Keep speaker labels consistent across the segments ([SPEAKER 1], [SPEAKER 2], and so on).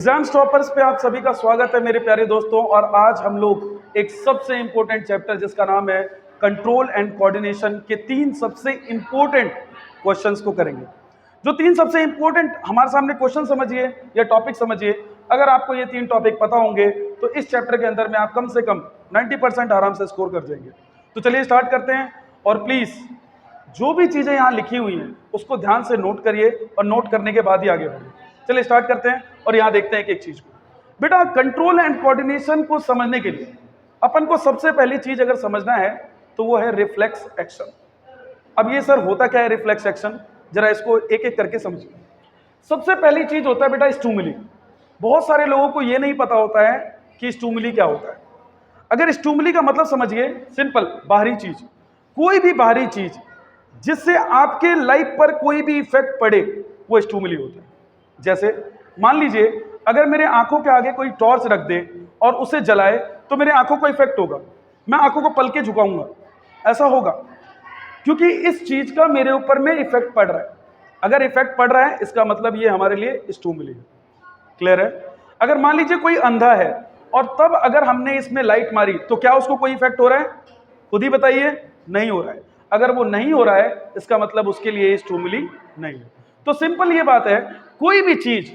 [SPEAKER 1] Exam stoppers पे आप सभी का स्वागत है मेरे प्यारे दोस्तों। और आज हम लोग एक सबसे इंपॉर्टेंट चैप्टर जिसका नाम है कंट्रोल एंड कोऑर्डिनेशन के 3 सबसे इंपॉर्टेंट क्वेश्चंस को करेंगे। जो 3 सबसे इंपॉर्टेंट हमारे सामने क्वेश्चन समझिए या टॉपिक समझिए, अगर आपको ये 3 टॉपिक पता होंगे तो इस चैप्टर के अंदर में आप कम से कम 90% आराम से स्कोर कर जाएंगे। तो चलिए स्टार्ट करते हैं। और प्लीज जो भी चीजें यहाँ लिखी हुई हैं उसको ध्यान से नोट करिए और नोट करने के बाद ही आगे बढ़िए। चलिए स्टार्ट करते हैं और यहां देखते हैं एक चीज को। बेटा, कंट्रोल एंड कोऑर्डिनेशन को समझने के लिए अपन को सबसे पहली चीज अगर समझना है तो वो है रिफ्लेक्स एक्शन। अब ये सर होता क्या है रिफ्लेक्स एक्शन, जरा इसको एक एक करके समझिए। सबसे पहली चीज होता है बेटा स्टूमुली। बहुत सारे लोगों को ये नहीं पता होता है कि स्टूमुली क्या होता है। अगर स्टूमुली का मतलब समझिए, सिंपल, बाहरी चीज, कोई भी बाहरी चीज जिससे आपके लाइफ पर कोई भी इफेक्ट पड़े वो स्टूमुली होता है। जैसे मान लीजिए अगर मेरे आंखों के आगे कोई टॉर्च रख दे और उसे जलाए तो मेरे आंखों को इफेक्ट होगा, मैं आंखों को पलके झुकाऊंगा, ऐसा होगा क्योंकि इस चीज का मेरे ऊपर में इफेक्ट पड़ रहा है। अगर इफेक्ट पड़ रहा है इसका मतलब ये हमारे लिए स्टूमुली है। क्लियर है? अगर मान लीजिए कोई अंधा है और तब अगर हमने इसमें लाइट मारी तो क्या उसको कोई इफेक्ट हो रहा है? खुद ही बताइए, नहीं हो रहा है। अगर वो नहीं हो रहा है इसका मतलब उसके लिए स्टूमुली नहीं है। तो सिंपल ये बात है, कोई भी चीज,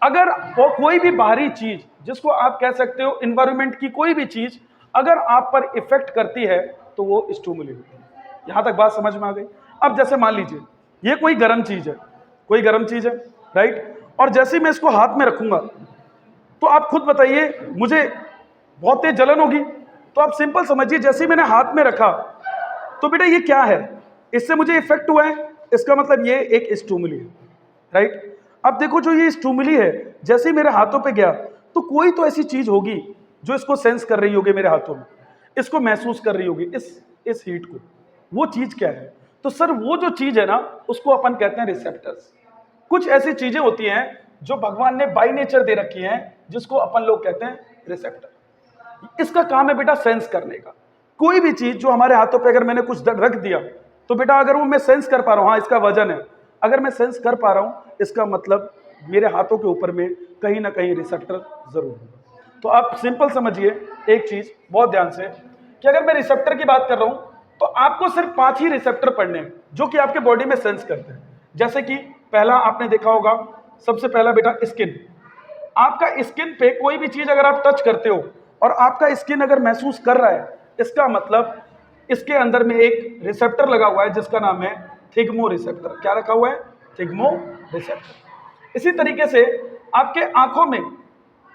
[SPEAKER 1] अगर वो कोई भी बाहरी चीज जिसको आप कह सकते हो एनवायरनमेंट की कोई भी चीज अगर आप पर इफेक्ट करती है तो वो स्टूमुली होती है। यहां तक बात समझ में आ गई? अब जैसे मान लीजिए ये कोई गर्म चीज है, कोई गर्म चीज है, राइट, और जैसे मैं इसको हाथ में रखूंगा तो आप खुद बताइए मुझे बहुत तेज जलन होगी। तो आप सिंपल समझिए, जैसे मैंने हाथ में रखा तो बेटा ये क्या है, इससे मुझे इफेक्ट हुआ है, इसका मतलब ये एक स्टूमुली है, राइट। अब देखो जो ये स्टूमुली है जैसे ही मेरे हाथों पे गया तो कोई तो ऐसी चीज होगी जो इसको सेंस कर रही होगी मेरे हाथों में, इसको महसूस कर रही होगी, इस हीट को। वो चीज क्या है? तो सर वो जो चीज है ना उसको अपन कहते हैं रिसेप्टर्स। कुछ ऐसी चीजें होती हैं जो भगवान ने बाय नेचर दे रखी हैं जिसको अपन लोग कहते हैं रिसेप्टर। इसका काम है बेटा सेंस करने का। कोई भी चीज जो हमारे हाथों पे अगर मैंने कुछ रख दिया तो बेटा अगर वो मैं सेंस कर पा रहा हूं, हाँ इसका वजन है, अगर मैं सेंस कर पा रहा हूं इसका मतलब मेरे हाथों के ऊपर में कहीं ना कहीं रिसेप्टर जरूर होगा। तो आप सिंपल समझिए एक चीज बहुत ध्यान से कि अगर मैं रिसेप्टर की बात कर रहा हूं तो आपको सिर्फ 5 ही रिसेप्टर पढ़ने हैं जो कि आपके बॉडी में सेंस करते हैं। जैसे कि पहला आपने देखा होगा, सबसे पहला बेटा स्किन। आपका स्किन पे कोई भी चीज अगर आप टच करते हो और आपका स्किन अगर महसूस कर रहा है इसका मतलब इसके अंदर में एक रिसेप्टर लगा हुआ है जिसका नाम है थिग्मो रिसेप्टर। क्या रखा हुआ है? थिग्मो रिसेप्टर। इसी तरीके से आपके आंखों में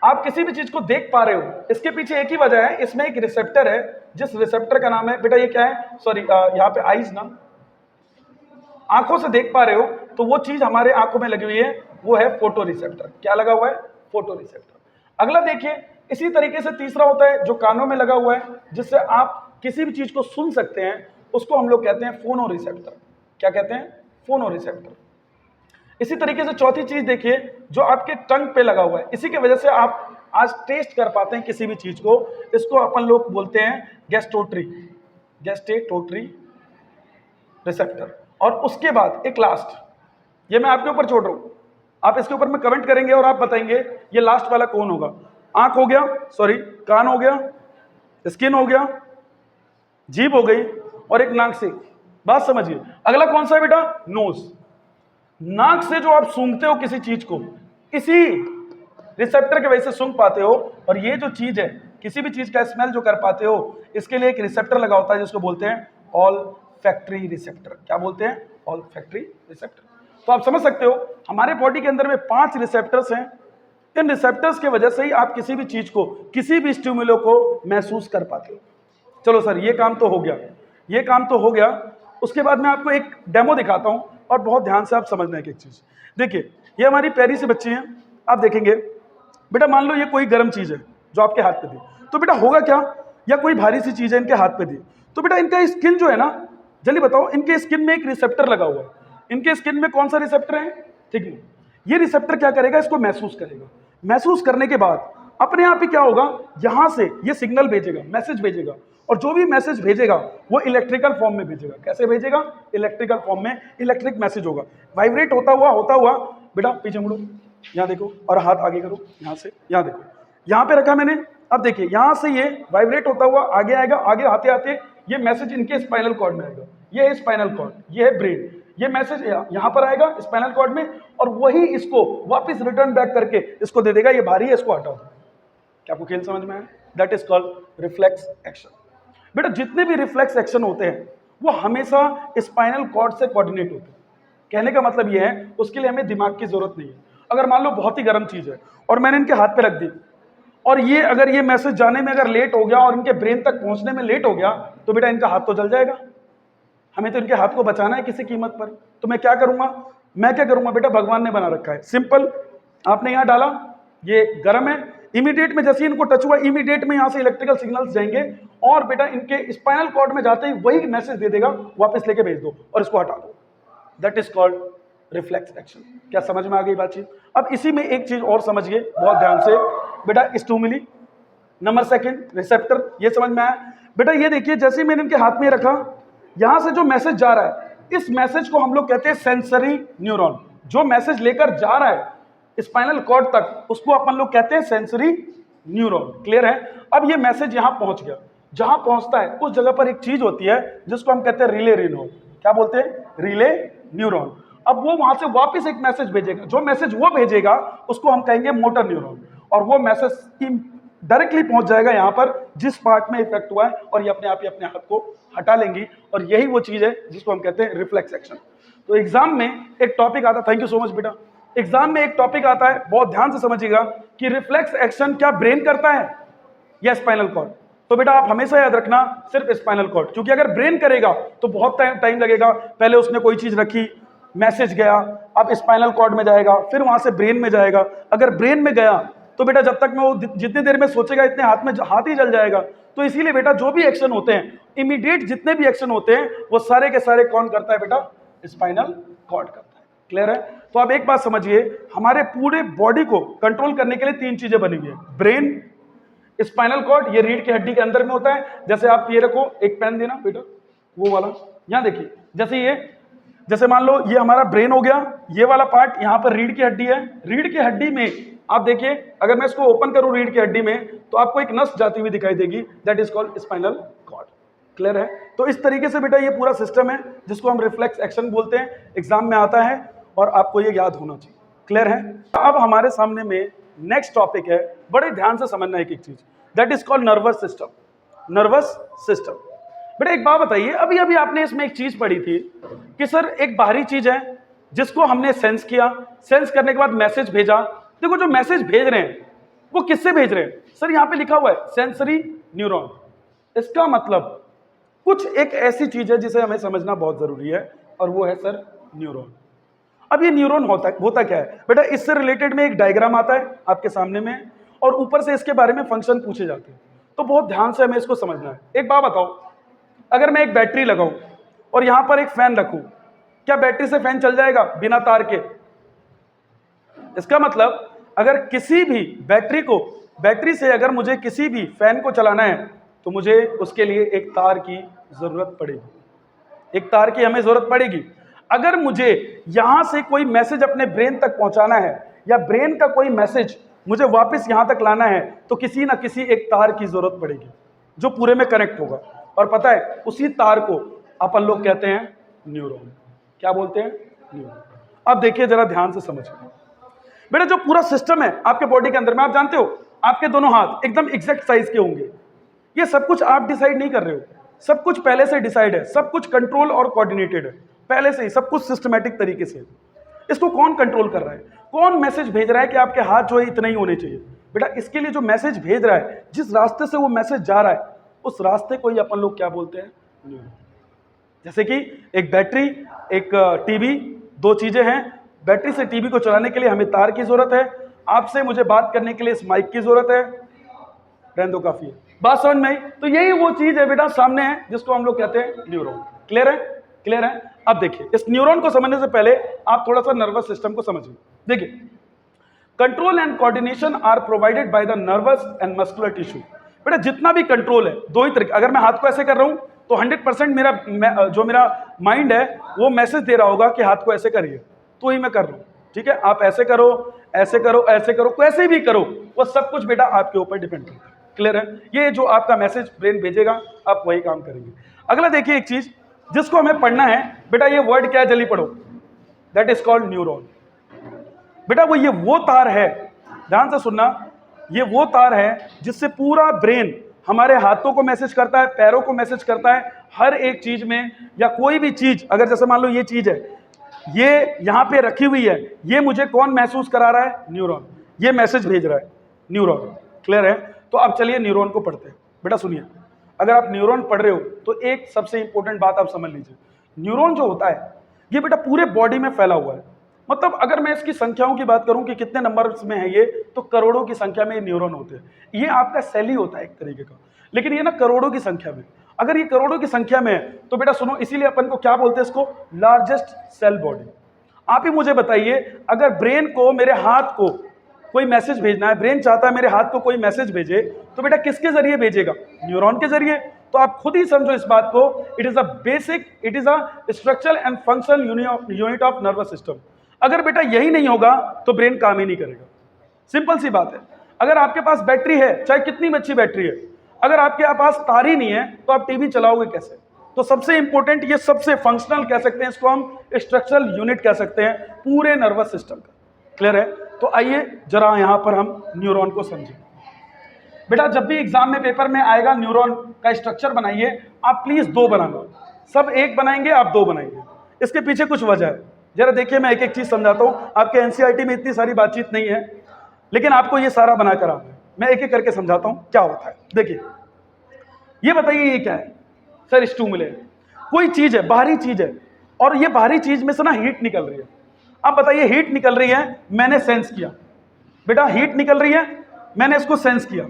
[SPEAKER 1] आप किसी भी चीज को देख पा रहे हो, इसके पीछे एक ही वजह है, इसमें एक रिसेप्टर है जिस रिसेप्टर का नाम है बेटा ये क्या है, सॉरी यहाँ पे आईज ना, आंखों से देख पा रहे हो तो वो चीज हमारे आंखों में लगी हुई है, वो है फोटो रिसेप्टर। क्या लगा हुआ है? Photo receptor. अगला देखिए, इसी तरीके से तीसरा होता है जो कानों में लगा हुआ है जिससे आप किसी भी चीज को सुन सकते हैं, उसको हम लोग कहते हैं फोनो रिसेप्टर। क्या कहते हैं? फोनो रिसेप्टर। इसी तरीके से चौथी चीज देखिए जो आपके टंग पे लगा हुआ है, इसी की वजह से आप आज टेस्ट कर पाते हैं किसी भी चीज को, इसको अपन लोग बोलते हैं गैस्ट्रोटरी, गैस्ट्रोटरी रिसेप्टर। और उसके बाद एक लास्ट, ये मैं आपके ऊपर छोड़ रहा हूं, आप इसके ऊपर में कमेंट करेंगे और आप बताएंगे ये लास्ट वाला कौन होगा। आंख हो गया, सॉरी कान हो गया, स्किन हो गया, जीभ हो गई और एक नाक से। बात समझिए। अगला कौन सा है बेटा? नोज। नाक से जो आप सूंघते हो किसी चीज को, इसी रिसेप्टर के वजह से सूंघ पाते हो। और ये जो चीज है, किसी भी चीज का स्मेल जो कर पाते हो, इसके लिए एक रिसेप्टर लगा होता है जिसको बोलते हैं ऑलफैक्टरी रिसेप्टर। क्या बोलते हैं? ऑलफैक्टरी रिसेप्टर। तो आप समझ सकते हो हमारे बॉडी के अंदर में 5 रिसेप्टर्स हैं। इन रिसेप्टर्स की वजह से ही आप किसी भी चीज को, किसी भी स्टिमुलो को महसूस कर पाते हो। चलो सर ये काम तो हो गया, ये काम तो हो गया। उसके बाद मैं आपको एक डेमो दिखाता हूं और बहुत ध्यान से आप समझना है एक चीज। देखिए ये हमारी प्यारी सी बच्ची हैं, आप देखेंगे बेटा मान लो ये कोई गर्म चीज है जो आपके हाथ पे दी, तो बेटा होगा क्या, या कोई भारी सी चीज है इनके हाथ पे दी, तो बेटा इनका स्किन जो है ना, जल्दी बताओ, इनके स्किन में एक रिसेप्टर लगा हुआ है। इनके स्किन में कौन सा रिसेप्टर है? ठीक है, ये रिसेप्टर क्या करेगा, इसको महसूस करेगा। महसूस करने के बाद अपने आप ही क्या होगा, यहां से ये सिग्नल भेजेगा, मैसेज भेजेगा, और जो भी मैसेज भेजेगा वो इलेक्ट्रिकल फॉर्म में भेजेगा। कैसे भेजेगा? इलेक्ट्रिकल फॉर्म में इलेक्ट्रिक मैसेज होगा, वाइब्रेट होता हुआ बेटा पीछे मुड़ो, यहाँ देखो, और हाथ आगे करो, यहाँ से यहाँ देखो, यहाँ पे रखा मैंने। अब देखिए यहाँ से ये वाइब्रेट होता हुआ आगे आएगा, आगे आते आते ये मैसेज इनके स्पाइनल कॉर्ड में आएगा, ये है स्पाइनल कॉर्ड, ये है ब्रेन, ये मैसेज यहाँ पर आएगा स्पाइनल कॉर्ड में, और वही इसको वापस रिटर्न बैक करके इसको दे देगा, ये भारी है इसको हटाओ। क्या आपको खेल समझ में आया? That is called reflex action. बेटा जितने भी रिफ्लेक्स एक्शन होते हैं वो हमेशा स्पाइनल कॉर्ड से कोऑर्डिनेट होते हैं। कहने का मतलब ये है उसके लिए हमें दिमाग की जरूरत नहीं है। अगर मान लो बहुत ही गर्म चीज है और मैंने इनके हाथ पे रख दी, और ये अगर ये मैसेज जाने में अगर लेट हो गया और इनके ब्रेन तक पहुंचने में लेट हो गया, तो बेटा इनका हाथ तो जल जाएगा। हमें तो इनके हाथ को बचाना है किसी कीमत पर। तो मैं क्या करूंगा, मैं क्या करूंगा बेटा, भगवान ने बना रखा है सिंपल। आपने यहाँ डाला, ये गर्म है, इमीडिएट में जैसे इनको टच हुआ, इमीडिएट में यहाँ से इलेक्ट्रिकल सिग्नल्स जाएंगे और बेटा इनके स्पाइनल कॉर्ड में जाते ही वही मैसेज दे देगा, वापस लेके भेज दो और इसको हटा दो। That is called reflex action. क्या समझ में आ गई बातचीत? अब इसी में एक चीज और समझिए बहुत ध्यान से बेटा, स्टिमुली नंबर सेकंड, रिसेप्टर, ये समझ में आया बेटा? ये देखिए जैसे मैंने इनके हाथ में रखा, यहां से जो मैसेज जा रहा है, इस मैसेज को हम लोग कहते हैं सेंसरी न्यूरॉन। जो मैसेज लेकर जा रहा है स्पाइनल कॉर्ड तक, उसको अपन लोग कहते हैं सेंसरी न्यूरॉन। क्लियर है? अब ये मैसेज यहां पहुंच गया, जहां पहुंचता है उस जगह पर एक चीज होती है जिसको हम कहते हैं रिले न्यूरॉन। क्या बोलते हैं? Relay neuron. अब वो वहां से वापस एक मैसेज भेजेगा, जो मैसेज वो भेजेगा उसको हम कहेंगे मोटर न्यूरॉन, और वो मैसेज डायरेक्टली पहुंच जाएगा यहां पर जिस पार्ट में इफेक्ट हुआ है, और ये अपने आप ही अपने हाथ को हटा लेंगी, और यही वो चीज है जिसको हम कहते हैं रिफ्लेक्स एक्शन। तो एग्जाम में एक टॉपिक आता है, थैंक यू सो मच बेटा, एग्जाम में एक टॉपिक आता है, बहुत ध्यान से समझिएगा कि रिफ्लेक्स एक्शन क्या ब्रेन करता है या स्पाइनल कॉर्ड। तो बेटा आप हमेशा याद रखना सिर्फ स्पाइनल कॉर्ड, क्योंकि अगर ब्रेन करेगा तो बहुत टाइम लगेगा। पहले उसने कोई चीज रखी, मैसेज गया, अब स्पाइनल कॉर्ड में जाएगा, फिर वहां से ब्रेन में जाएगा। अगर ब्रेन में गया तो बेटा जब तक में वो जितनी देर में सोचेगा इतने हाथ ही जल जाएगा। तो इसीलिए बेटा जो भी एक्शन होते हैं, इमीडिएट जितने भी एक्शन होते हैं, वो सारे के सारे कौन करता है बेटा? स्पाइनल कॉर्ड करता है। क्लियर है? तो अब एक बात समझिए, हमारे पूरे बॉडी को कंट्रोल करने के लिए तीन चीजें बनी हुई है, ब्रेन, स्पाइनल कॉर्ड, ये रीढ़ की हड्डी के अंदर में होता है। जैसे आप ये रखो, एक पेन देना बेटा, वो वाला, यहां देखिए, जैसे मान लो ये हमारा ब्रेन हो गया, ये वाला पार्ट यहाँ पर रीढ़ की हड्डी है। रीढ़ की हड्डी में आप देखिए, अगर मैं इसको ओपन करूं रीढ़ की हड्डी में, तो आपको एक नस जाती हुई दिखाई देगी, that is called spinal cord. Clear है? तो इस तरीके से बेटा ये पूरा सिस्टम है जिसको हम रिफ्लेक्स एक्शन बोलते हैं, एग्जाम में आता है और आपको ये याद होना चाहिए। क्लियर है? अब हमारे सामने में नेक्स्ट टॉपिक है, बड़े ध्यान से समझना है एक चीज, that is called nervous system. Nervous system बेटा एक बात बताइए, अभी अभी आपने इसमें एक चीज पढ़ी थी कि सर एक बाहरी चीज है जिसको हमने सेंस किया, सेंस करने के बाद मैसेज भेजा। देखो जो मैसेज भेज रहे हैं वो किससे भेज रहे हैं? सर यहाँ पे लिखा हुआ है सेंसरी न्यूरॉन। इसका मतलब कुछ एक ऐसी चीज है जिसे हमें समझना बहुत जरूरी है, और वो है सर न्यूरॉन। अब ये न्यूरॉन होता क्या है बेटा? इससे रिलेटेड में एक डायग्राम आता है आपके सामने में, और ऊपर से इसके बारे में फंक्शन पूछे जाते हैं। तो बहुत ध्यान से हमें इसको समझना है। एक बात बताओ, अगर मैं एक बैटरी लगाऊं और यहां पर एक फैन रखूं, क्या बैटरी से फैन चल जाएगा बिना तार के? इसका मतलब अगर किसी भी बैटरी से अगर मुझे किसी भी फैन को चलाना है तो मुझे उसके लिए एक तार की जरूरत पड़ेगी, एक तार की हमें जरूरत पड़ेगी। अगर मुझे यहां से कोई मैसेज अपने ब्रेन तक पहुंचाना है, या ब्रेन का कोई मैसेज मुझे वापस यहां तक लाना है, तो किसी ना किसी एक तार की जरूरत पड़ेगी जो पूरे में कनेक्ट होगा। और पता है उसी तार को अपन लोग कहते हैं न्यूरॉन। क्या बोलते हैं? न्यूरॉन। अब देखिए जरा ध्यान से समझिए बेटा, जो पूरा सिस्टम है आपके बॉडी के अंदर में, आप जानते हो आपके दोनों हाथ एकदम एग्जैक्ट साइज के होंगे। ये सब कुछ आप डिसाइड नहीं कर रहे हो, सब कुछ पहले से डिसाइड है, सब कुछ कंट्रोल और कोऑर्डिनेटेड है पहले से ही, सब कुछ सिस्टमैटिक तरीके से। इसको कौन कंट्रोल कर रहा है? कौन मैसेज भेज रहा है कि आपके हाथ जो है इतने ही होने चाहिए? बेटा इसके लिए जो मैसेज भेज रहा है, जिस रास्ते से वो मैसेज जा रहा है, उस रास्ते को ही अपन लोग क्या बोलते हैं? न्यूरॉन। जैसे कि एक बैटरी, एक टीवी, दो चीजें हैं। बैटरी से टीवी को चलाने के लिए हमें तार की जरूरत है, आपसे मुझे बात करने के लिए इस माइक की जरूरत है, रहने दो काफी है, बात समझ में आई? तो यही वो चीज है बेटा सामने है जिसको हम लोग कहते हैं न्यूरॉन। क्लियर है? क्लियर है? अब देखिए इस न्यूरॉन को समझने से पहले आप थोड़ा सा नर्वस सिस्टम को समझिए। देखिए, control and coordination are provided by the nervous and muscular tissue. बेटा जितना भी कंट्रोल है दो ही तरीके, अगर मैं हाथ को ऐसे कर रहा हूं तो 100% जो मेरा माइंड है वो मैसेज दे रहा होगा कि हाथ को ऐसे करिए, तो ही मैं कर रहा हूं। ठीक है, आप ऐसे करो, ऐसे करो, ऐसे करो, कैसे भी करो, वो सब कुछ बेटा आपके ऊपर डिपेंड करता है। क्लियर है? ये जो आपका मैसेज ब्रेन भेजेगा आप वही काम करेंगे। अगला देखिए एक चीज जिसको हमें पढ़ना है बेटा, ये वर्ड क्या है जल्दी पढ़ो, दैट इज कॉल्ड न्यूरॉन। बेटा वो तार है, ध्यान से सुनना, ये वो तार है जिससे पूरा ब्रेन हमारे हाथों को मैसेज करता है, पैरों को मैसेज करता है, हर एक चीज में, या कोई भी चीज अगर जैसे मान लो ये चीज है, ये यहां पे रखी हुई है, ये मुझे कौन महसूस करा रहा है? न्यूरॉन, ये मैसेज भेज रहा है न्यूरॉन। क्लियर है? तो अब चलिए न्यूरॉन को पढ़ते हैं। बेटा सुनिए, अगर आप न्यूरॉन पढ़ रहे हो तो एक सबसे इंपॉर्टेंट बात आप समझ लीजिए, न्यूरॉन जो होता है ये बेटा पूरे बॉडी में फैला हुआ है। मतलब अगर मैं इसकी संख्याओं की बात करूं कि कितने नंबर्स में है ये, तो करोड़ों की संख्या में ये न्यूरॉन होते हैं। ये आपका सेल ही होता है एक तरीके का, लेकिन ये ना करोड़ों की संख्या में। अगर ये करोड़ों की संख्या में है तो बेटा सुनो, इसीलिए अपन को क्या बोलते हैं इसको? Largest cell body. आप ही मुझे बताइए, अगर ब्रेन को, मेरे हाथ को कोई मैसेज भेजना है, ब्रेन चाहता है मेरे हाथ को कोई मैसेज भेजे, तो बेटा किसके जरिए भेजेगा? न्यूरॉन के जरिए। तो आप खुद ही समझो इस बात को, it is a basic, it is a structural and functional unit of nervous system. अगर बेटा यही नहीं होगा तो ब्रेन काम ही नहीं करेगा। सिंपल सी बात है। अगर आपके पास बैटरी है, चाहे कितनी भी अच्छी बैटरी है, अगर आपके पास तार ही नहीं है तो आप टीवी चलाओगे कैसे? तो सबसे इंपॉर्टेंट, ये सबसे फंक्शनल कह सकते हैं इसको हम, स्ट्रक्चरल यूनिट कह सकते हैं पूरे नर्वस सिस्टम का। क्लियर है? तो आइए जरा यहां पर हम न्यूरॉन को समझें। बेटा जब भी एग्जाम में पेपर में आएगा न्यूरॉन का स्ट्रक्चर बनाइए, आप प्लीज 2 बनाना। सब एक बनाएंगे, आप 2 बनाएंगे। इसके पीछे कुछ वजह है, जरा देखिए, मैं एक एक चीज समझाता हूं। आपके एनसीईआरटी में इतनी सारी बातचीत नहीं है, लेकिन आपको ये सारा बनाकर आना है। मैं एक एक करके समझाता हूं क्या होता है। देखिए, ये बताइए ये क्या है? सर स्टूमुलेट, कोई चीज है, बाहरी चीज है, और ये बाहरी चीज में से ना हीट निकल रही है। अब बताइए, हीट निकल रही है, मैंने सेंस किया। बेटा हीट निकल रही है, मैंने इसको सेंस किया।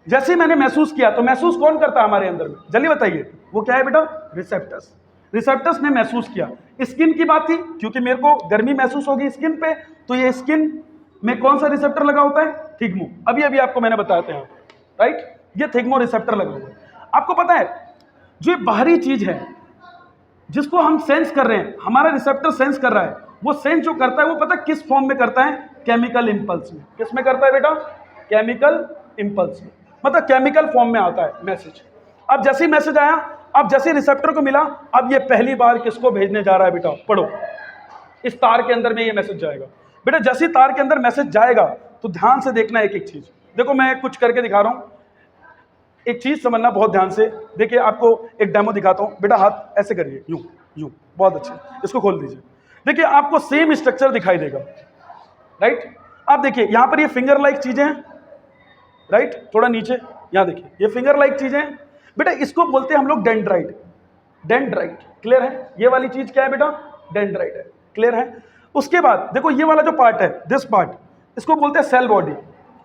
[SPEAKER 1] जैसे ही मैंने महसूस किया, तो महसूस कौन करता है हमारे अंदर में? जल्दी बताइए, वो क्या है बेटा? रिसेप्टर्स। रिसेप्टर्स ने महसूस किया। स्किन की बात थी, क्योंकि मेरे को गर्मी महसूस होगी स्किन पे, तो ये स्किन में कौन सा रिसेप्टर लगा होता है? थिग्मो। अभी अभी आपको मैंने बताया था, राइट? ये थिग्मो रिसेप्टर लगा हुआ है। आपको पता है, जो बाहरी चीज है जिसको हम सेंस कर रहे हैं, हमारा रिसेप्टर सेंस कर रहा है, वो सेंस जो करता है वो पता किस फॉर्म में करता है? केमिकल इंपल्स में। किस में करता है बेटा? केमिकल इंपल्स में, मतलब केमिकल फॉर्म में आता है मैसेज। अब जैसे ही मैसेज आया, अब जैसे रिसेप्टर को मिला, अब ये पहली बार किसको भेजने जा रहा है बेटा? पढ़ो, इस तार के अंदर में ये मैसेज जाएगा। बेटा जैसे ही तार के अंदर मैसेज जाएगा तो ध्यान से देखना एक एक चीज। देखो मैं कुछ करके दिखा रहा हूं, एक चीज समझना बहुत ध्यान से। देखिए आपको एक डेमो दिखाता हूं। बेटा हाथ ऐसे करिए, यूं यूं, बहुत अच्छे, इसको खोल दीजिए। देखिए आपको सेम स्ट्रक्चर दिखाई देगा, राइट? आप देखिए यहां पर ये फिंगर लाइक चीजें हैं, राइट? थोड़ा नीचे यहां देखिए, ये फिंगर लाइक चीजें हैं। बेटा इसको बोलते हैं हम लोग डेंड्राइट। डेंड्राइट, क्लियर है? ये वाली चीज क्या है बेटा? डेंड्राइट है। क्लियर है? उसके बाद देखो ये वाला जो पार्ट है, दिस पार्ट, इसको बोलते हैं सेल बॉडी।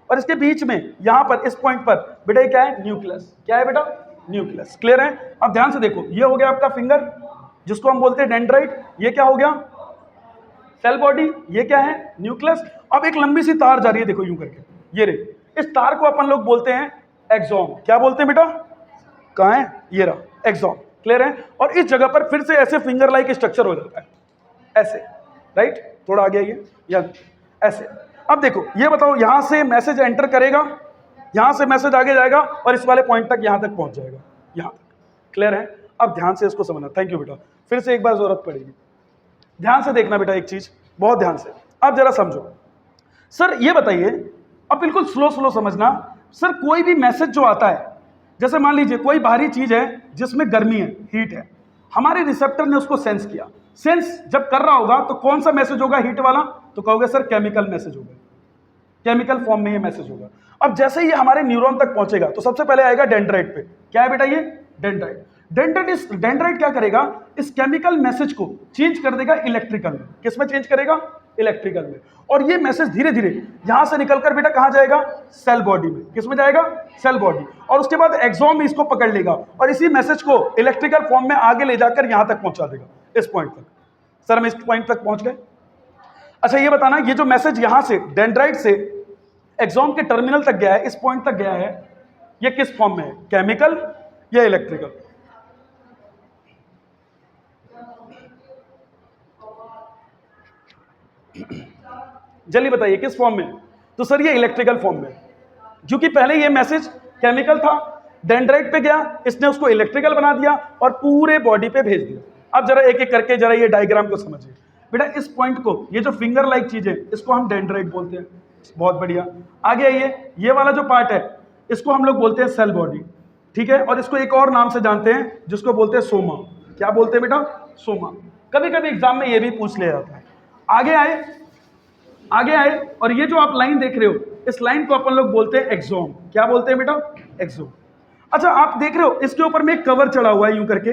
[SPEAKER 1] और इसके बीच में यहां पर इस पॉइंट पर बेटा ये क्या है? न्यूक्लियस। क्या है बेटा? न्यूक्लियस। क्लियर है? अब ध्यान से देखो, ये हो गया आपका फिंगर जिसको हम बोलते हैं डेंड्राइट। ये क्या हो गया? Cell body. ये क्या है? न्यूक्लियस। अब एक लंबी सी तार जा रही है, देखो यूं करके, ये रे, इस तार को अपन लोग बोलते हैं एक्सॉन। क्या बोलते हैं बेटा? कहां है? ये रहा एक्सॉन। क्लियर है? और इस जगह पर फिर से ऐसे फिंगर लाइक स्ट्रक्चर हो जाता है, ऐसे, राइट? थोड़ा आगे आइए, या ऐसे। अब देखो ये बताओ, यहां से मैसेज एंटर करेगा, यहां से मैसेज आगे जाएगा और इस वाले पॉइंट तक, यहां तक पहुंच जाएगा, यहां तक। क्लियर है? अब ध्यान से इसको समझना। थैंक यू बेटा, फिर से एक बार जरूरत पड़ेगी। ध्यान से देखना बेटा एक चीज, बहुत ध्यान से। अब जरा समझो। सर ये बताइए, अब बिल्कुल स्लो स्लो समझना। सर कोई भी मैसेज जो आता है, जैसे मान लीजिए कोई बाहरी चीज है जिसमें गर्मी है, हीट है, हमारे रिसेप्टर ने उसको सेंस किया। सेंस जब कर रहा होगा तो कौन सा मैसेज होगा हीट वाला? तो कहोगे सर केमिकल मैसेज होगा, केमिकल फॉर्म में ये मैसेज होगा। अब जैसे ये हमारे न्यूरॉन तक पहुंचेगा तो सबसे पहले आएगा डेंड्राइट पे। क्या है बेटा? ये डेंड्राइट। डेंड्राइट क्या करेगा? इस केमिकल मैसेज को चेंज कर देगा इलेक्ट्रिकल में। किस में चेंज करेगा? इलेक्ट्रिकल में। और ये मैसेज धीरे धीरे यहां से निकलकर बेटा कहां जाएगा? सेल बॉडी में। किस में जाएगा? Cell body. और उसके बाद एक्सॉन में इसको पकड़ लेगा और इसी मैसेज को इलेक्ट्रिकल फॉर्म में आगे ले जाकर यहां तक पहुंचा देगा, इस पॉइंट तक। सर हम इस पॉइंट तक पहुंच गए। अच्छा ये बताना, ये जो मैसेज यहां से डेंड्राइट से एक्सॉन के टर्मिनल तक गया है, इस पॉइंट तक गया है, ये किस फॉर्म में है? केमिकल या इलेक्ट्रिकल? जल्दी बताइए किस फॉर्म में? तो सर ये इलेक्ट्रिकल फॉर्म में, क्योंकि पहले ये मैसेज केमिकल था, डेंड्राइट पे गया, इसने उसको इलेक्ट्रिकल बना दिया और पूरे बॉडी पे भेज दिया। अब जरा एक एक करके जरा ये डायग्राम को समझिए बेटा। इस पॉइंट को, ये जो फिंगर लाइक चीज है, इसको हम डेंड्राइट बोलते हैं। बहुत बढ़िया, आगे आइए। ये वाला जो पार्ट है इसको हम लोग बोलते हैं सेल बॉडी, ठीक है। और इसको एक और नाम से जानते हैं जिसको बोलते हैं सोमा। क्या बोलते हैं बेटा? सोमा। कभी कभी एग्जाम में ये भी पूछ लिया जाता है। आगे आए, आगे आए, और ये जो आप लाइन देख रहे हो, इस लाइन को अपन लोग बोलते हैं एक्सोम। क्या बोलते हैं बेटा? एक्सोम। अच्छा, आप देख रहे हो इसके ऊपर में एक कवर चढ़ा हुआ है यूं करके,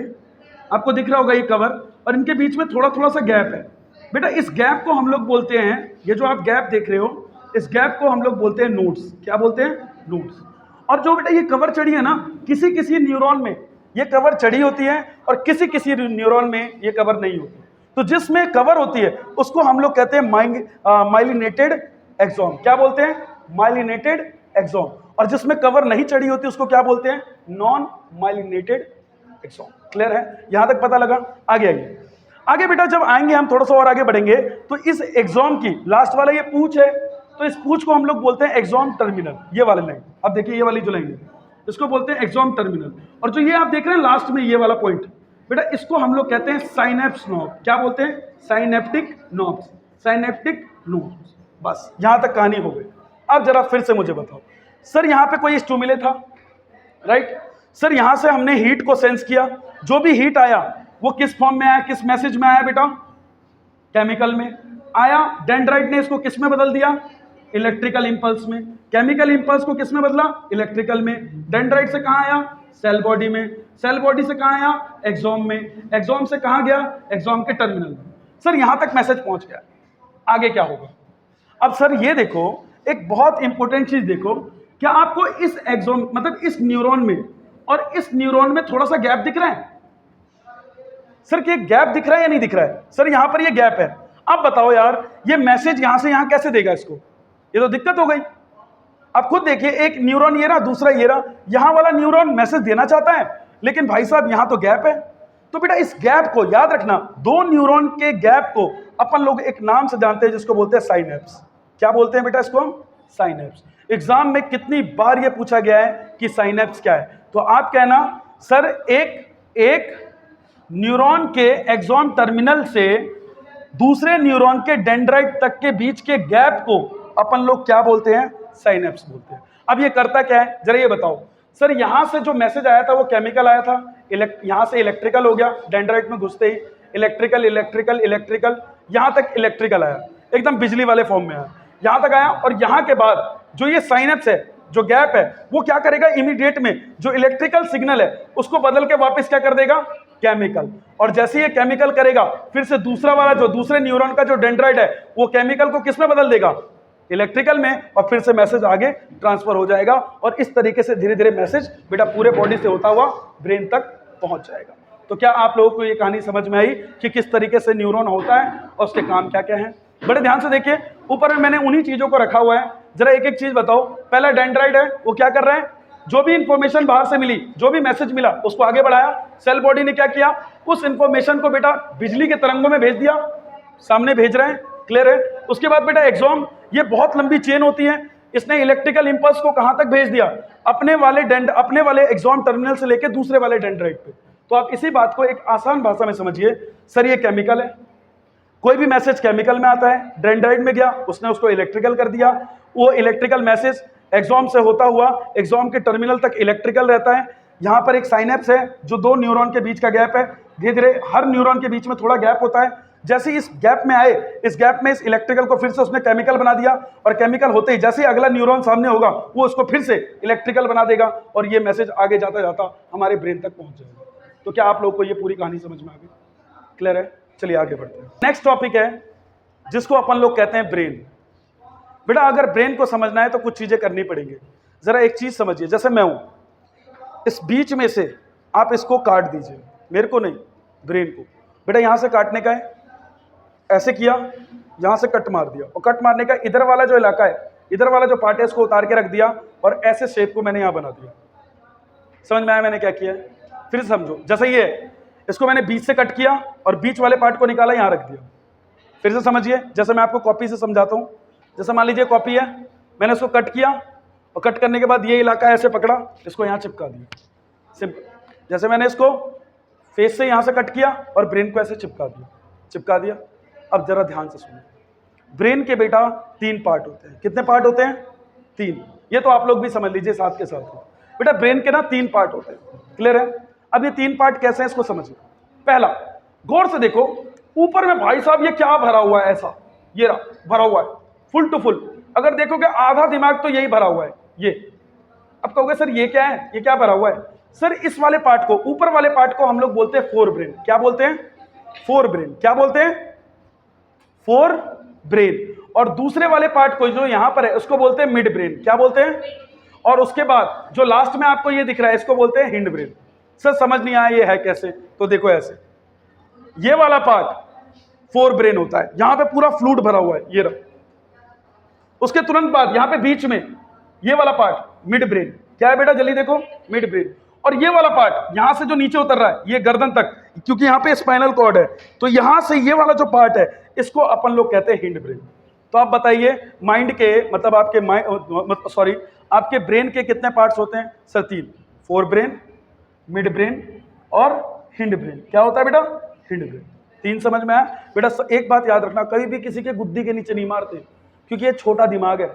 [SPEAKER 1] आपको दिख रहा होगा ये कवर, और इनके बीच में थोड़ा थोड़ा सा गैप है बेटा। इस गैप को हम लोग बोलते हैं, ये जो आप गैप देख रहे हो, इस गैप को हम लोग बोलते हैं नोड्स। क्या बोलते हैं? नोड्स। और जो बेटा ये कवर चढ़ी है ना, किसी किसी न्यूरॉन में ये कवर चढ़ी होती है और किसी किसी न्यूरॉन में ये कवर नहीं होती। तो जिसमें कवर होती है उसको हम लोग कहते हैं माइलिनेटेड एक्सोम। क्या बोलते हैं? Myelinated exome. और जिसमें कवर नहीं चढ़ी होती उसको क्या बोलते हैं? Non myelinated exome. क्लियर है? यहां तक पता लगा? आगे आइए। आगे बेटा जब आएंगे हम थोड़ा सा और आगे बढ़ेंगे तो इस एक्सोम की लास्ट वाला ये पूंछ है, तो इस पूंछ को हम लोग बोलते हैं एक्सोम टर्मिनल। ये वाली लाइन, अब देखिए ये वाली जो लाइन है इसको बोलते हैं एक्सोम टर्मिनल। और जो ये आप देख रहे हैं लास्ट में ये वाला पॉइंट बेटा, इसको हम लोग कहते हैं साइनेप्स नोड। क्या बोलते हैं? Synaptic nodes. Synaptic nodes. बस यहां तक कहानी हो गई। अब जरा फिर से मुझे बताओ सर, यहां पे कोई स्टिमुले था, राइट सर? यहां से हमने हीट को सेंस किया, जो भी हीट आया वो किस फॉर्म में आया, किस मैसेज में आया बेटा? केमिकल में आया। डेंड्राइट ने इसको किस में बदल दिया? इलेक्ट्रिकल इंपल्स में। केमिकल इंपल्स को किस में बदला? इलेक्ट्रिकल में। डेंड्राइट से कहां आया? सेल बॉडी में। सेल बॉडी से कहां आया? एक्सोम में। एक्सोम से कहां गया? एक्सोम के टर्मिनल में। सर यहां तक मैसेज पहुंच गया, आगे क्या होगा? अब सर ये देखो, एक बहुत इंपॉर्टेंट चीज देखो, क्या आपको इस एक्सोम मतलब इस न्यूरॉन में और इस न्यूरॉन में थोड़ा सा गैप दिख रहा है? सर क्या गैप दिख रहा है या नहीं दिख रहा है? सर यहां पर ये गैप है। अब बताओ यार, ये मैसेज यहां से यहां कैसे देगा इसको? ये तो दिक्कत हो गई। अब खुद देखिए, एक न्यूरॉन ये रहा, दूसरा ये रहा। यहां वाला न्यूरॉन मैसेज देना चाहता है, लेकिन भाई साहब यहां तो गैप है। तो बेटा इस गैप को याद रखना, दो न्यूरॉन के गैप को अपन लोग एक नाम से जानते हैं जिसको बोलते हैं साइनेप्स। क्या बोलते हैं बेटा इसको हम? साइनेप्स। एग्जाम में कितनी बार ये पूछा गया है कि साइनेप्स क्या है, तो आप कहना सर एक न्यूरॉन के एक्सोम टर्मिनल से दूसरे न्यूरॉन के डेंड्राइट तक के बीच के गैप को अपन लोग क्या बोलते हैं? साइनेप्स बोलते हैं। अब ये करता क्या है जरा ये बताओ। सर यहां से जो मैसेज आया था वो केमिकल आया था, यहां से इलेक्ट्रिकल हो गया, डेंड्राइट में घुसते ही इलेक्ट्रिकल इलेक्ट्रिकल इलेक्ट्रिकल, यहां तक इलेक्ट्रिकल आया, एकदम बिजली वाले फॉर्म में आया, यहां तक आया। और यहां के बाद जो ये साइनेप्स है, जो गैप है, वो क्या करेगा? इमीडिएट में जो इलेक्ट्रिकल सिग्नल है उसको बदल के वापस क्या कर देगा? केमिकल। और जैसे ये केमिकल करेगा, फिर से दूसरा वाला जो दूसरे न्यूरॉन का जो डेंड्राइट है वो केमिकल को किस में बदल देगा? इलेक्ट्रिकल में। और फिर से मैसेज आगे ट्रांसफर हो जाएगा और इस तरीके से धीरे धीरे मैसेज बेटा पूरे बॉडी से होता हुआ ब्रेन तक पहुंच जाएगा। तो क्या आप लोगों को ये कहानी समझ में आई कि किस तरीके से न्यूरॉन होता है और उसके काम क्या क्या हैं? बड़े ध्यान से देखिए, ऊपर में मैंने उन्हीं चीजों को रखा हुआ है। जरा एक एक चीज बताओ। पहला डेंड्राइट है, वो क्या कर रहा है? जो भी इंफॉर्मेशन बाहर से मिली, जो भी मैसेज मिला उसको आगे बढ़ाया। सेल बॉडी ने क्या किया? उस इंफॉर्मेशन को बेटा बिजली के तरंगों में भेज दिया, सामने भेज रहे हैं। क्लियर है? उसके बाद बेटा एक्सोम, ये बहुत लंबी चेन होती है, इसने इलेक्ट्रिकल इंपल्स को कहां तक भेज दिया? अपने वाले एक्सोम टर्मिनल से लेकर दूसरे वाले डेंड्राइट पे। तो आप इसी बात को एक आसान भाषा में समझिए। सर ये केमिकल है, कोई भी मैसेज केमिकल में आता है, डेंड्राइट में गया, उसने उसको इलेक्ट्रिकल कर दिया। वो इलेक्ट्रिकल मैसेज एक्सोम से होता हुआ एक्सोम के टर्मिनल तक इलेक्ट्रिकल रहता है। यहाँ पर एक साइनेप्स है जो दो न्यूरॉन के बीच का गैप है। धीरे धीरे हर न्यूरॉन के बीच में थोड़ा गैप होता है। जैसे ही इस गैप में आए, इस गैप में इस इलेक्ट्रिकल को फिर से उसने केमिकल बना दिया, और केमिकल होते ही जैसे ही अगला न्यूरॉन सामने होगा वो उसको फिर से इलेक्ट्रिकल बना देगा, और ये मैसेज आगे जाता जाता हमारे ब्रेन तक पहुंच जाएगा। तो क्या आप लोग को ये पूरी कहानी समझ में आ गई? क्लियर है? चलिए आगे बढ़ते हैं। नेक्स्ट टॉपिक है जिसको अपन लोग कहते हैं ब्रेन। बेटा अगर ब्रेन को समझना है तो कुछ चीजें करनी पड़ेंगी। जरा एक चीज समझिए, जैसे मैं हूं, इस बीच में से आप इसको काट दीजिए, मेरे को नहीं, ब्रेन को। बेटा यहां से काटने का है, ऐसे किया, यहां से कट मार दिया, और कट मारने का इधर वाला जो इलाका है, इधर वाला जो पार्ट है, इसको उतार के रख दिया, और ऐसे शेप को मैंने यहां बना दिया। समझ में आया मैंने क्या किया? फिर समझो, जैसे ये इसको मैंने बीच से कट किया और बीच वाले पार्ट को निकाला, यहां रख दिया। फिर से समझिए, जैसे मैं आपको कॉपी से समझाता हूं। जैसे मान लीजिए कॉपी है, मैंने उसको कट किया और कट करने के बाद ये इलाका ऐसे पकड़ा, इसको यहाँ चिपका दिया, सिंपल। जैसे मैंने इसको फेस से यहाँ से कट किया और ब्रेन को ऐसे चिपका दिया। अब जरा ध्यान से सुनो, ब्रेन के बेटा 3 पार्ट होते हैं। कितने पार्ट होते हैं? 3। ये तो आप लोग भी समझ लीजिए साथ के साथ। बेटा ब्रेन के ना 3 पार्ट होते हैं, क्लियर है? अब ये 3 पार्ट कैसे हैं इसको समझिए। पहला, गौर से देखो, ऊपर में भाई साहब ये क्या भरा हुआ है, ऐसा ये रहा भरा हुआ है फुल टू फुल। अगर देखोगे आधा दिमाग तो यही भरा हुआ है ये। अब कहोगे सर ये क्या है, ये क्या भरा हुआ है? सर इस वाले पार्ट को, ऊपर वाले पार्ट को हम लोग बोलते हैं फोर ब्रेन। क्या बोलते हैं? Fore brain. क्या बोलते हैं? Fore brain. और दूसरे वाले पार्ट को जो यहां पर है उसको बोलते हैं मिड ब्रेन। क्या बोलते हैं? और उसके बाद जो लास्ट में आपको ये दिख रहा है इसको बोलते हैं हिंड ब्रेन। सर समझ नहीं आया ये है कैसे? तो देखो ऐसे, ये वाला पार्ट फोर ब्रेन होता है, यहां पे पूरा फ्लूइड भरा हुआ है, ये रहा। उसके तुरंत बाद यहां पे बीच में ये वाला पार्ट मिड ब्रेन। क्या है बेटा जल्दी देखो? Mid brain. और ये वाला पार्ट यहां से जो नीचे उतर रहा है ये गर्दन तक, क्योंकि यहां पे स्पाइनल कॉर्ड है, तो यहां से ये वाला जो पार्ट है इसको अपन लोग कहते हैं हिंड ब्रेन। तो आप बताइए माइंड के मतलब आपके आपके ब्रेन के कितने पार्ट्स होते हैं? Sir 3, fore brain, mid brain और हिंड ब्रेन। क्या होता है बेटा? Hind brain. 3 समझ में आया? बेटा एक बात याद रखना, कभी भी किसी के गुद्दी के नीचे नहीं मारते, क्योंकि ये छोटा दिमाग है।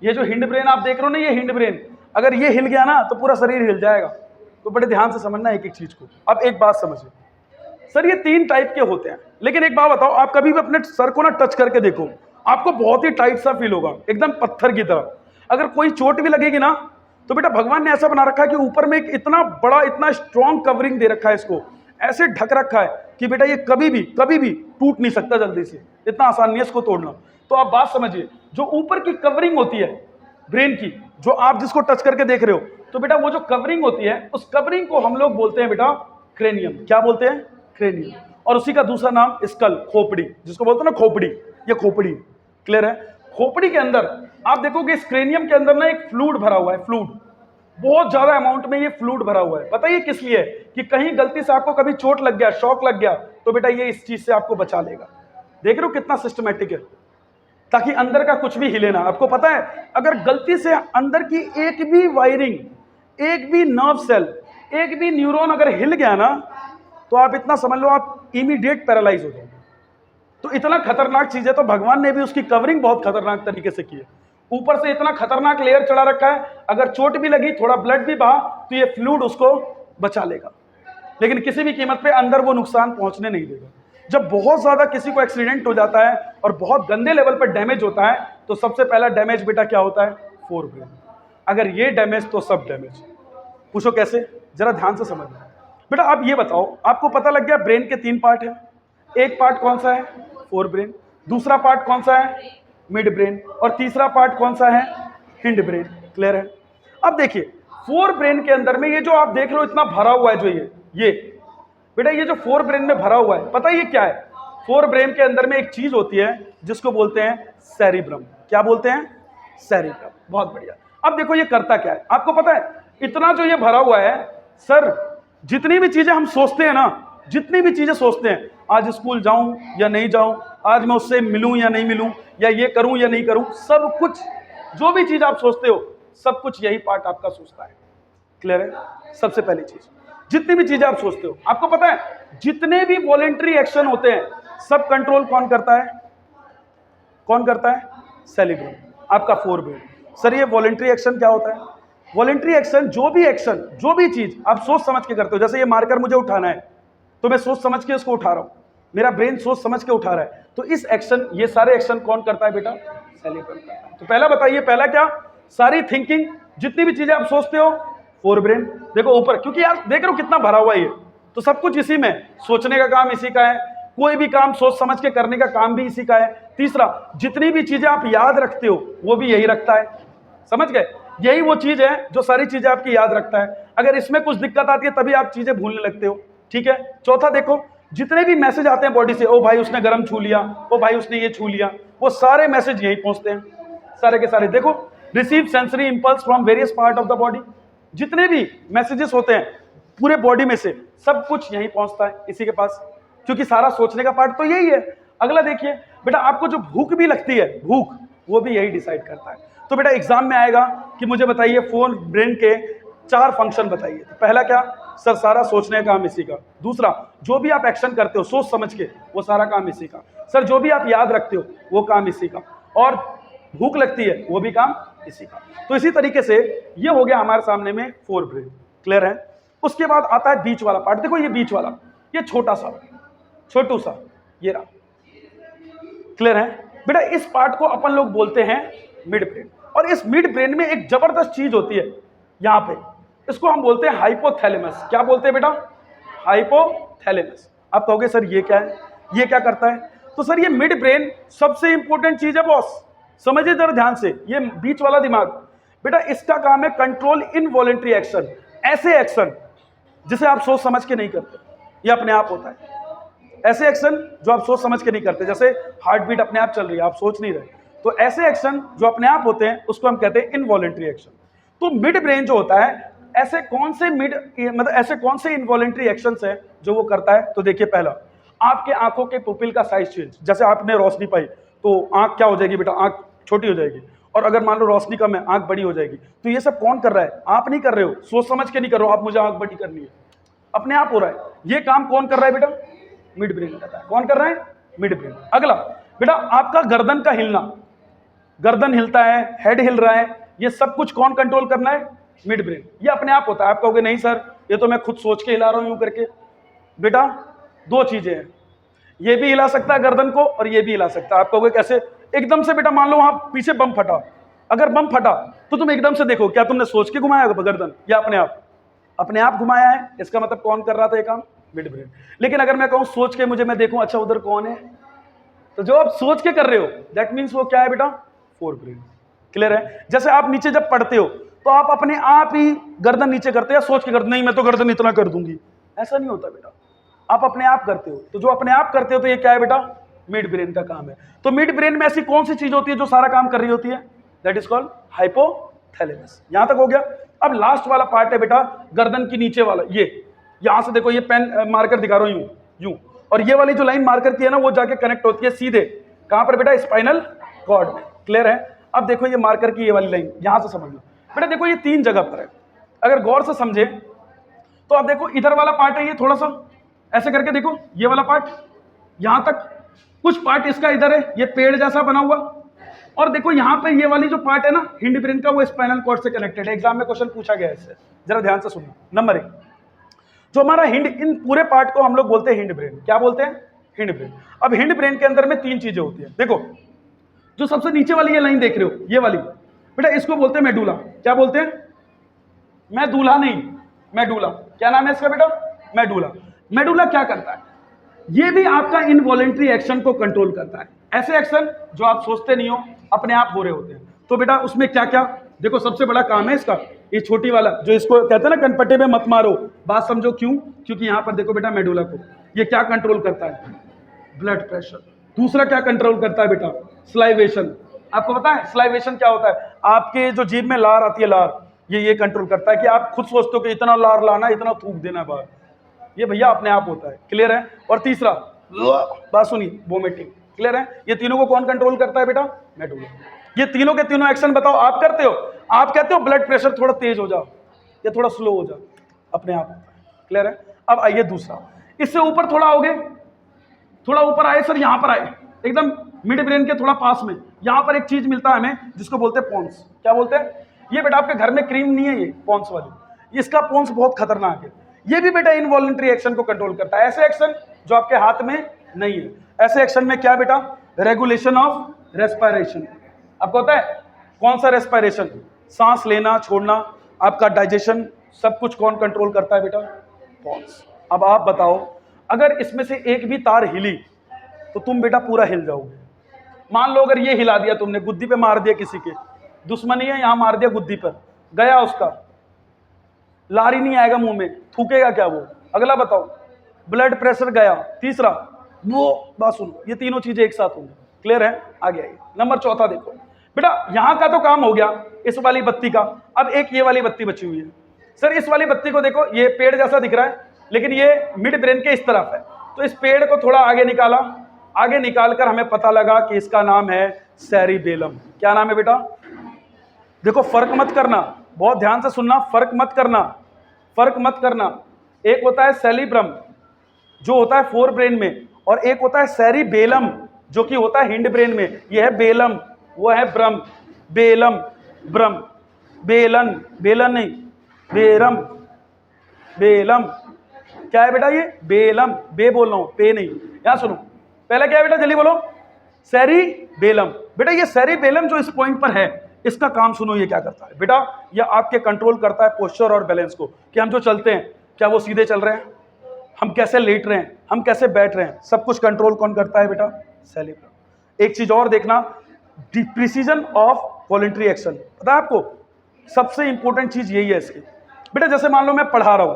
[SPEAKER 1] ये जो हिंड ब्रेन आप देख रहे हो ना, ये हिंड ब्रेन अगर ये हिल गया ना तो पूरा शरीर हिल जाएगा। तो बड़े ध्यान से समझना एक एक चीज को। अब एक बात समझिए, सर ये 3 टाइप के होते हैं, लेकिन एक बात बताओ, आप कभी भी अपने सर को ना टच करके देखो, आपको बहुत ही टाइट सा फील होगा, एकदम पत्थर की तरह। अगर कोई चोट भी लगेगी ना तो बेटा भगवान ने ऐसा बना रखा है कि ऊपर में एक इतना बड़ा इतना स्ट्रॉन्ग कवरिंग दे रखा है, इसको ऐसे ढक रखा है कि बेटा ये कभी भी टूट नहीं सकता जल्दी से, इतना आसान नहीं है इसको तोड़ना। तो आप बात समझिए, जो ऊपर की कवरिंग होती है ब्रेन की, जो आप जिसको टच करके देख रहे हो, तो बेटा वो जो कवरिंग होती है उस कवरिंग को हम लोग बोलते हैं बेटा क्रेनियम। क्या बोलते हैं? क्रेनियम। और उसी का दूसरा नाम स्कल, खोपड़ी, जिसको बोलते हैं ना खोपड़ी, ये खोपड़ी। क्लियर है? खोपड़ी के अंदर आप देखोगे इस क्रेनियम के अंदर ना एक फ्लूइड भरा हुआ है, फ्लूइड बहुत ज्यादा अमाउंट में ये फ्लूइड भरा हुआ है। पता है ये किस लिए? कि कहीं गलती से आपको कभी चोट लग गया, शॉक लग गया, तो बेटा ये इस चीज से आपको बचा लेगा। देख रहे हो कितना सिस्टमैटिक है, ताकि अंदर का कुछ भी हिले ना। आपको पता है अगर गलती से अंदर की एक भी वायरिंग, एक भी नर्व सेल, एक भी न्यूरॉन अगर हिल गया ना, तो आप इतना समझ लो आप इमीडिएट पैरालाइज हो जाओगे। तो इतना खतरनाक चीज है, तो भगवान ने भी उसकी कवरिंग बहुत खतरनाक तरीके से की है। ऊपर से इतना खतरनाक लेयर चढ़ा रखा है, अगर चोट भी लगी, थोड़ा ब्लड भी बहा, तो ये फ्लूइड उसको बचा लेगा, लेकिन किसी भी कीमत पे अंदर वो नुकसान पहुंचने नहीं देगा। जब बहुत ज्यादा किसी को एक्सीडेंट हो जाता है और बहुत गंदे लेवल पर डैमेज होता है, तो सबसे पहला डैमेज बेटा क्या होता है? Fore brain. अगर ये डैमेज तो सब डैमेज। पूछो कैसे? जरा ध्यान से समझना बेटा। आप ये बताओ, आपको पता लग गया ब्रेन के 3 पार्ट है। एक पार्ट कौन सा है? Fore brain. दूसरा पार्ट कौन सा है? Mid brain. और तीसरा पार्ट कौन सा है? Hind brain. क्लियर है? अब देखिए फोर ब्रेन के अंदर में ये जो आप देख रहे हो इतना भरा हुआ है, जो ये बेटा ये जो फोर ब्रेन में भरा हुआ है, पता है ये क्या है? फोर ब्रेन के अंदर में एक चीज होती है जिसको बोलते हैं सेरिब्रम। क्या बोलते हैं? सेरिब्रम। बहुत बढ़िया। अब देखो ये करता क्या है, आपको पता है? इतना जो ये भरा हुआ है, सर जितनी भी चीजें हम सोचते हैं ना, जितनी भी चीजें सोचते हैं, आज स्कूल जाऊं या नहीं जाऊं, आज मैं उससे मिलूं या नहीं मिलूं, या ये करूं या नहीं करूं, सब कुछ जो भी चीज आप सोचते हो, सब कुछ यही पार्ट आपका सोचता है। क्लियर है? सबसे पहली चीज, जितनी भी चीजें आप सोचते हो, आपको पता है जितने भी वॉलेंटरी एक्शन होते हैं, सब कंट्रोल कौन करता है? कौन करता है? सेरिब्रम, आपका फोर ब्रेन। सर ये वॉलेंटरी एक्शन क्या होता है? वॉलेंटरी एक्शन जो भी चीज आप सोच समझ के करते हो, जैसे ये मार्कर मुझे उठाना है तो मैं सोच समझ के इसको उठा रहा हूं, मेरा ब्रेन सोच समझ के उठा रहा है, तो इस एक्शन, ये सारे एक्शन कौन करता है बेटा? सेरिब्रम करता है। तो पहला बताइए, पहला क्या? सारी थिंकिंग, जितनी भी चीजें आप सोचते हो, फोर ब्रेन। देखो ऊपर, क्योंकि यार देख रहे हो कितना भरा हुआ है ये, तो सब कुछ इसी में, सोचने का काम इसी का है, कोई भी काम सोच समझ के करने का काम भी इसी का है। तीसरा, जितनी भी चीजें आप याद रखते हो वो भी यही रखता है। समझ गए? यही वो चीज है जो सारी चीजें आपकी याद रखता है। अगर इसमें कुछ दिक्कत आती है तभी आप चीजें भूलने लगते हो। ठीक है? चौथा देखो, जितने भी मैसेज आते हैं बॉडी से, ओ भाई उसने गर्म छू लिया, ओ भाई उसने ये छू लिया, वो सारे मैसेज यही पहुंचते हैं, सारे के सारे। देखो, receive sensory impulse from various part of the body, जितने भी मैसेजेस होते हैं पूरे बॉडी में से, सब कुछ यही पहुंचता है इसी के पास, क्योंकि सारा सोचने का पार्ट तो यही है। अगला देखिए बेटा, आपको जो भूख भी लगती है, भूख, वो भी यही डिसाइड करता है। तो बेटा एग्जाम में आएगा कि मुझे बताइए फोर ब्रेन के 4 फंक्शन बताइए। तो पहला क्या सर, सारा सोचने का काम इसी का। दूसरा, जो भी आप एक्शन करते हो सोच समझ के, वो सारा काम इसी का। सर, जो भी आप याद रखते हो वो काम इसी का। और भूख लगती है वो भी काम इसी का। तो इसी तरीके से ये हो गया हमारे सामने में फोर ब्रेन। क्लियर है? उसके बाद आता है बीच वाला पार्ट। देखो ये बीच वाला, ये छोटा सा, छोटू सा, ये रहा। क्लियर है बेटा? इस पार्ट को अपन लोग बोलते हैं मिड ब्रेन। और इस मिड ब्रेन में एक जबरदस्त चीज होती है यहां पे, इसको हम बोलते हैं हाइपोथैलेमस। क्या बोलते हैं बेटा? हाइपोथैलेमस। आप कहोगे सर ये क्या है, ये क्या करता है? तो सर ये मिड ब्रेन सबसे इंपॉर्टेंट चीज है बॉस, समझिए जरा ध्यान से। ये बीच वाला दिमाग बेटा, इसका काम है कंट्रोल इनवॉलेंट्री एक्शन। ऐसे एक्शन जिसे आप सोच समझ के नहीं करते, ये अपने आप होता है। ऐसे एक्शन जो आप सोच समझ के नहीं करते, जैसे हार्ट बीट अपने आप चल रही है, आप सोच नहीं रहे, तो ऐसे एक्शन जो अपने आप होते हैं उसको हम कहते हैं इनवॉलेंट्री एक्शन। तो मिड ब्रेन जो होता है, ऐसे कौन से इनवॉलेंट्री एक्शंस है जो वो करता है? तो देखिए, पहला, आपके आंखों के पुपिल का साइज चेंज। जैसे आपने रोशनी पाई तो आंख क्या हो जाएगी बेटा? आंख छोटी हो जाएगी। और अगर मान लो रोशनी कम है, आंख बड़ी हो जाएगी। तो ये सब कौन कर रहा है? आप नहीं कर रहे हो, सोच समझ के नहीं कर रहे हो, आप मुझे आंख बड़ी करनी है, अपने आप हो रहा है। ये काम कौन कर रहा है बेटा? मिड ब्रेन कर रहा है। कौन कर रहा है? Mid brain. अगला बेटा, आपका गर्दन का हिलना, गर्दन हिलता है, हेड हिल रहा है, ये सब कुछ कौन कंट्रोल करना है? Mid brain. ये अपने आप होता है। आप कहोगे नहीं सर, ये तो मैं खुद सोच के हिला रहा हूं यूं करके। बेटा 2 चीजें हैं, ये भी हिला सकता है गर्दन को और ये भी हिला सकता है। आप कहोगे कैसे? एकदम से बेटा, मान लो वहां पीछे बम फटा, अगर बम फटा तो तुम एकदम से देखो, क्या तुमने सोच के घुमाया गर्दन या अपने आप? अपने आप घुमाया है। इसका मतलब कौन कर रहा था ये काम? Mid brain. लेकिन अगर मैं कहूं सोच के, मुझे मैं देखूं अच्छा उधर कौन है, तो जो आप सोच के कर रहे हो दैट मीन्स वो क्या है बेटा? Fore brain. क्लियर है? जैसे आप नीचे जब पढ़ते हो तो आप अपने आप ही गर्दन नीचे करते हो या सोच के करते? नहीं मैं तो गर्दन इतना कर दूंगी, ऐसा नहीं होता बेटा, आप अपने आप करते हो। तो जो अपने आप करते हो तो ये क्या है बेटा? मिड ब्रेन का काम है। तो मिड ब्रेन में ऐसी कौन सी चीज होती है जो सारा काम कर रही होती है? That is called hypothalamus. यहां तक हो गया। अब लास्ट वाला पार्ट है बेटा गर्दन की नीचे वाला। ये यहां से देखो, ये पेन मार्कर दिखा रहा हूं यूं यूं, और ये वाली जो लाइन मार्कर की है ना, वो जाके कनेक्ट होती है सीधे कहां पर बेटा? स्पाइनल कॉर्ड में। क्लियर है? अब देखो ये मार्कर की ये वाली लाइन, यहां से समझ लो बेटा। देखो ये 3 जगह पर है, अगर गौर से समझे तो आप देखो इधर वाला पार्ट है, ये थोड़ा सा ऐसे करके देखो, ये वाला पार्ट यहां तक, कुछ पार्ट इसका इधर है, ये पेड़ जैसा बना हुआ, और देखो यहां पे ये वाली जो पार्ट है ना हिंड ब्रेन का, वो स्पाइनल कॉर्ड से कनेक्टेड है। एग्जाम में क्वेश्चन पूछा गया है इससे, जरा ध्यान से सुनना। नंबर 1, जो हमारा हिंड, इन पूरे पार्ट को हम लोग बोलते हैं हिंड ब्रेन। क्या बोलते हैं? Hind brain. अब हिंड ब्रेन के अंदर में 3 चीजें होती है। देखो जो सबसे नीचे वाली ये लाइन देख रहे हो, ये वाली बेटा, इसको बोलते हैं मेडुला। क्या बोलते हैं? मैं दूल्हा नहीं, मेडुला। क्या नाम है इसका बेटा? मेडुला। मेडुला क्या करता है? ये भी आपका इनवॉलेंट्री एक्शन को कंट्रोल करता है। ऐसे एक्शन जो आप सोचते नहीं हो, अपने आप हो रहे होते हैं। तो बेटा उसमें क्या क्या? देखो सबसे बड़ा काम है इसका, ये छोटी वाला जो इसको कहते हैं ना कनपट्टे में मत मारो, बात समझो क्यों? क्योंकि यहां पर देखो बेटा मेडुला को ये क्या कंट्रोल करता है? Blood pressure. दूसरा क्या कंट्रोल करता है बेटा? स्लाइवेशन। आपको पता है स्लाइवेशन क्या होता है? आपके जो जीभ में लार आती है, लार, ये कंट्रोल करता है कि आप खुद सोचते हो कि इतना लार लाना, इतना थूक देना बाहर, ये भैया अपने आप होता है। क्लियर है? और तीसरा बात सुनिए, वोमिटिंग। क्लियर है? ये तीनों को कौन कंट्रोल करता है बेटा? मेडुला। ये तीनों के तीनों एक्शन बताओ आप करते हो? आप कहते हो ब्लड प्रेशर थोड़ा तेज हो जाओ या थोड़ा स्लो हो जाओ, अपने आप। क्लियर है? अब आइए दूसरा, इससे ऊपर थोड़ा आओगे, थोड़ा ऊपर आए सर, यहां पर आए एकदम मिड ब्रेन के थोड़ा पास में, यहां पर एक चीज मिलता है हमें जिसको बोलते हैं पोन्स। क्या बोलते हैं? ये बेटा आपके घर में क्रीम नहीं है, ये पोन्स वाली, इसका पोन्स बहुत खतरनाक है। ये भी बेटा इनवॉलेंट्री एक्शन को कंट्रोल करता है। ऐसे एक्शन जो आपके हाथ में नहीं है। ऐसे एक्शन में क्या बेटा? Regulation of respiration. आपको पता है कौन सा रेस्पिरेशन? सांस लेना छोड़ना, आपका डाइजेशन, सब कुछ कौन कंट्रोल करता है बेटा? पोन्स। अब आप बताओ, अगर इसमें से एक भी तार हिली तो तुम बेटा पूरा हिल जाओगे। मान लो अगर ये हिला दिया तुमने, गुद्दी पे मार दिया किसी के, दुश्मनी है, यहां मार दिया गुद्दी पर, गया उसका, लारी नहीं आएगा मुंह में, थूकेगा क्या वो? अगला बताओ, ब्लड प्रेशर गया। तीसरा वो, बात सुनो, ये तीनों चीजें एक साथ होंगी। क्लियर है? आगे आइए। नंबर 4 देखो बेटा, यहां का तो काम हो गया इस वाली बत्ती का, अब एक ये वाली बत्ती बची हुई है। सर इस वाली बत्ती को देखो, ये पेड़ जैसा दिख रहा है लेकिन ये मिड ब्रेन के इस तरफ है, तो इस पेड़ को थोड़ा आगे निकाला, आगे निकालकर हमें पता लगा कि इसका नाम है सेरिबेलम। क्या नाम है बेटा? देखो फर्क मत करना, बहुत ध्यान से सुनना, फर्क मत करना, फर्क मत करना। एक होता है सेरिब्रम जो होता है फोर ब्रेन में, और एक होता है सेरिबेलम जो कि होता है हिंड ब्रेन में। यह है बेलम, वो है ब्रम। बेलम, ब्रम, बेलन, बेलन नहीं, बेरम, बेलम। क्या है बेटा ये? बेलम, बे बोल रहा हूं, पे नहीं। यहां सुनो, पहले क्या है बेटा, जल्दी बोलो। सेरिबेलम। बेटा ये सेरिबेलम जो इस पॉइंट पर है, इसका काम सुनो, ये क्या करता है बेटा? ये आपके कंट्रोल करता है पोस्चर और बैलेंस को, कि हम जो चलते हैं क्या वो सीधे चल रहे हैं, हम कैसे लेट रहे हैं, हम कैसे बैठ रहे हैं, सब कुछ कंट्रोल कौन करता है बेटा? सेरिब्रम। एक चीज और देखना, प्रिसीजन ऑफ वॉलंटरी एक्शन। पता है आपको सबसे इंपॉर्टेंट चीज यही है इसकी। बेटा जैसे मान लो मैं पढ़ा रहा हूं,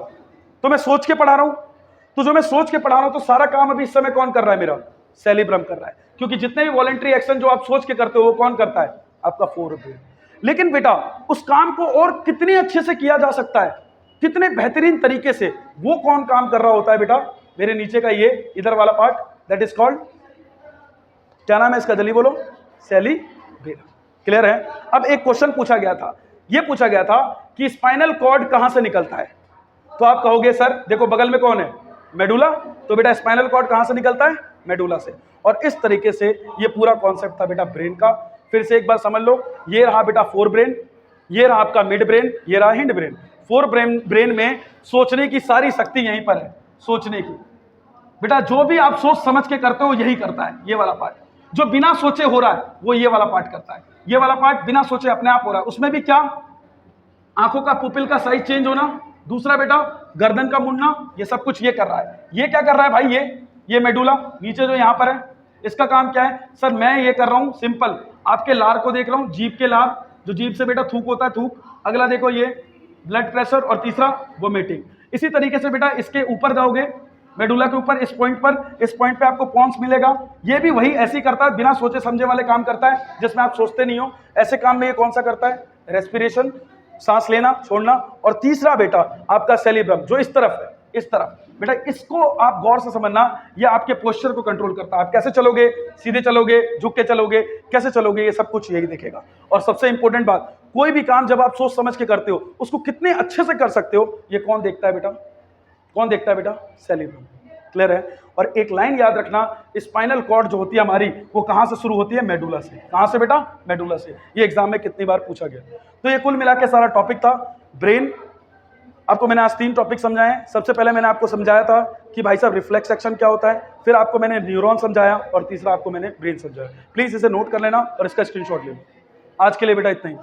[SPEAKER 1] तो मैं सोच के पढ़ा रहा हूं, तो जो मैं सोच के पढ़ा रहा हूं तो सारा काम अभी इस समय कौन कर रहा है? मेरा सेरिब्रम कर रहा है, क्योंकि जितने भी वॉलंटरी एक्शन जो आप सोच के करते हो वो कौन करता है? आपका फोर ब्रेन। लेकिन बेटा उस काम को और कितने अच्छे से किया जा सकता है, कितने बेहतरीन तरीके से, वो कौन काम कर रहा होता है बेटा? मेरे नीचे का ये इधर वाला पार्ट, दैट इज कॉल्ड, क्या नाम है इसका? जल्दी बोलो। सेरिबेलम। क्लियर है? अब एक क्वेश्चन पूछा गया था, ये पूछा गया था कि स्पाइनल कॉर्ड कहां से निकलता है? तो आप कहोगे सर देखो बगल में कौन है? मेडुला। तो बेटा स्पाइनल कॉर्ड कहां से निकलता है? मेडुला से। और इस तरीके से ये पूरा कॉन्सेप्ट था बेटा ब्रेन का। फिर से एक बार समझ लो, ये रहा बेटा फोर ब्रेन, ये रहा आपका मिड ब्रेन, ये रहा हिंड ब्रेन। फोर ब्रेन में सोचने की सारी शक्ति यहीं पर है, सोचने की। बेटा जो भी आप सोच समझ के करते हो यही करता है, ये वाला पार्ट। जो बिना सोचे हो रहा है वो ये वाला पार्ट करता है। ये वाला पार्ट बिना सोचे अपने आप हो रहा है। उसमें भी क्या? आंखों का पुपिल का साइज चेंज होना, दूसरा बेटा गर्दन का मुड़ना, ये सब कुछ ये कर रहा है। ये क्या कर रहा है भाई? ये मेडुला नीचे जो यहाँ पर है, इसका काम क्या है? सर मैं ये कर रहा हूँ सिंपल, आपके लार को देख रहा हूँ, जीभ के लार, जो जीभ से बेटा थूक होता है, थूक। अगला देखो ये ब्लड प्रेशर, और तीसरा वोमिटिंग। इसी तरीके से बेटा इसके ऊपर जाओगे, मेडुला के ऊपर, इस पॉइंट पे आपको पॉन्स मिलेगा। ये भी वही ऐसे ही करता है, बिना सोचे समझे वाले काम करता है, जिसमें आप सोचते नहीं हो। ऐसे काम में ये कौन सा करता है? रेस्पिरेशन, सांस लेना छोड़ना। और तीसरा बेटा आपका सेरिब्रम जो इस तरफ है, इस तरफ। बेटा इसको आप गौर से समझना, ये आपके पोस्चर को कंट्रोल करता है। आप कैसे चलोगे, सीधे चलोगे, झुक के चलोगे, कैसे चलोगे, ये सब कुछ यही देखेगा। और सबसे इंपॉर्टेंट बात, कोई भी काम जब आप सोच समझ के करते हो उसको कितने अच्छे से कर सकते हो, ये कौन देखता है बेटा? कौन देखता है बेटा? सेरिब्रम। क्लियर है? और एक लाइन याद रखना, स्पाइनल कॉर्ड जो होती है हमारी, वो कहां से शुरू होती है? मेडुला से। कहां से बेटा? मेडुला से। ये एग्जाम में कितनी बार पूछा गया। तो ये कुल मिला के सारा टॉपिक था ब्रेन। आपको मैंने आज 3 टॉपिक समझाए हैं। सबसे पहले मैंने आपको समझाया था कि भाई साहब रिफ्लेक्स एक्शन क्या होता है, फिर आपको मैंने न्यूरॉन समझाया, और तीसरा आपको मैंने ब्रेन समझाया। प्लीज इसे नोट कर लेना और इसका स्क्रीनशॉट ले लो। आज के लिए बेटा इतना ही।